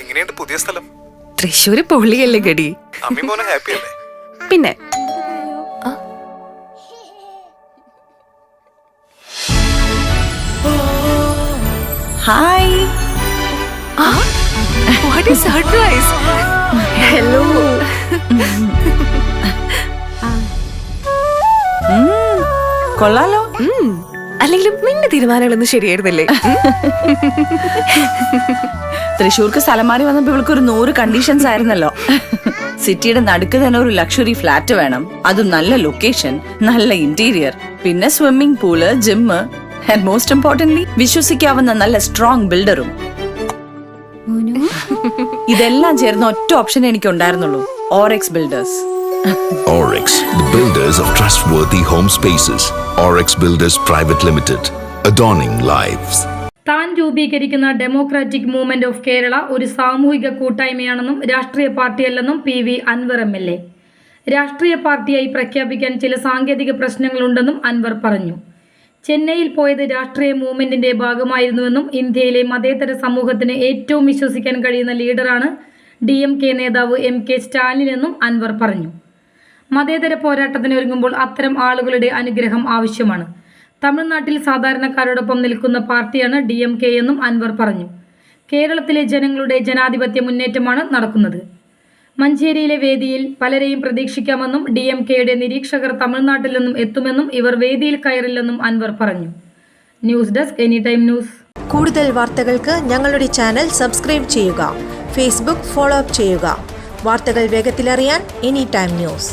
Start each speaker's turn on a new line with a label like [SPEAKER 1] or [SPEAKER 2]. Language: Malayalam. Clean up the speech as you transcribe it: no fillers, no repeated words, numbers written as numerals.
[SPEAKER 1] എങ്ങനെയുണ്ട് പുതിയ സ്ഥലം?
[SPEAKER 2] തൃശ്ശൂര് പൊള്ളിയല്ലേ ഗടി.
[SPEAKER 1] അമ്മി മോനെ ഹാപ്പി അല്ലേ?
[SPEAKER 2] പിന്നെ
[SPEAKER 3] hi.
[SPEAKER 2] What is surprise. Hello.
[SPEAKER 3] കൊള്ളാലോ.
[SPEAKER 2] അല്ലെങ്കിലും നിന്റെ തീരുമാനങ്ങളൊന്നും ശരിയായിരുന്നില്ലേ?
[SPEAKER 3] തൃശ്ശൂർക്ക് സ്ഥലം മാറി വന്നപ്പോ ഇവൾക്ക് ഒരു 100 കണ്ടീഷൻസ് ആയിരുന്നല്ലോ. സിറ്റിയുടെ നടുക്ക് തന്നെ ഒരു ലക്ഷറി ഫ്ലാറ്റ് വേണം, അതും നല്ല ലൊക്കേഷൻ, നല്ല ഇന്റീരിയർ, പിന്നെ swimming pool, gym, and most importantly വിശ്വസിക്കാവുന്ന നല്ല സ്ട്രോങ് ബിൽഡറും. ഇതെല്ലാം ചേർന്ന ഒറ്റ ഓപ്ഷൻ എനിക്ക് ഉണ്ടായിരുന്നുള്ളൂ, Oryx builders.
[SPEAKER 4] Oryx, the builders of trustworthy home spaces. Oryx Builders Private Limited, adorning lives.
[SPEAKER 5] താൻ രൂപീകരിക്കുന്ന ഡെമോക്രാറ്റിക് മൂവ്മെന്റ് ഓഫ് കേരള ഒരു സാമൂഹിക കൂട്ടായ്മയാണെന്നും രാഷ്ട്രീയ പാർട്ടിയല്ലെന്നും PV അൻവർ MLA. രാഷ്ട്രീയ പാർട്ടിയായി പ്രഖ്യാപിക്കാൻ ചില സാങ്കേതിക പ്രശ്നങ്ങളുണ്ടെന്നും അൻവർ പറഞ്ഞു. ചെന്നൈയിൽ പോയത് രാഷ്ട്രീയ മൂവ്മെന്റിന്റെ ഭാഗമായിരുന്നുവെന്നും ഇന്ത്യയിലെ മതേതര സമൂഹത്തിന് ഏറ്റവും വിശ്വസിക്കാൻ കഴിയുന്ന ലീഡറാണ് DMK നേതാവ് MK സ്റ്റാലിൻ എന്നും അൻവർ പറഞ്ഞു. മതേതര പോരാട്ടത്തിന് ഒരുങ്ങുമ്പോൾ അത്തരം ആളുകളുടെ അനുഗ്രഹം ആവശ്യമാണ്. തമിഴ്നാട്ടിൽ സാധാരണക്കാരോടൊപ്പം നിൽക്കുന്ന പാർട്ടിയാണ് DMK എന്നും അൻവർ പറഞ്ഞു. കേരളത്തിലെ ജനങ്ങളുടെ ജനാധിപത്യ മുന്നേറ്റമാണ് നടക്കുന്നത്. മഞ്ചേരിയിലെ വേദിയിൽ പലരെയും പ്രതീക്ഷിക്കാമെന്നും DMKയുടെ നിരീക്ഷകർ തമിഴ്നാട്ടിൽ നിന്നും എത്തുമെന്നും ഇവർ വേദിയിൽ കയറില്ലെന്നും അൻവർ പറഞ്ഞു. News desk anytime news.
[SPEAKER 6] കൂടുതൽ വാർത്തകൾക്ക് ഞങ്ങളുടെ ചാനൽ സബ്സ്ക്രൈബ് ചെയ്യുക. ഫേസ്ബുക്ക് ഫോളോ അപ്പ് ചെയ്യുക. വാർത്തകൾ വേഗത്തിലറിയാൻ എനിടൈം ന്യൂസ്.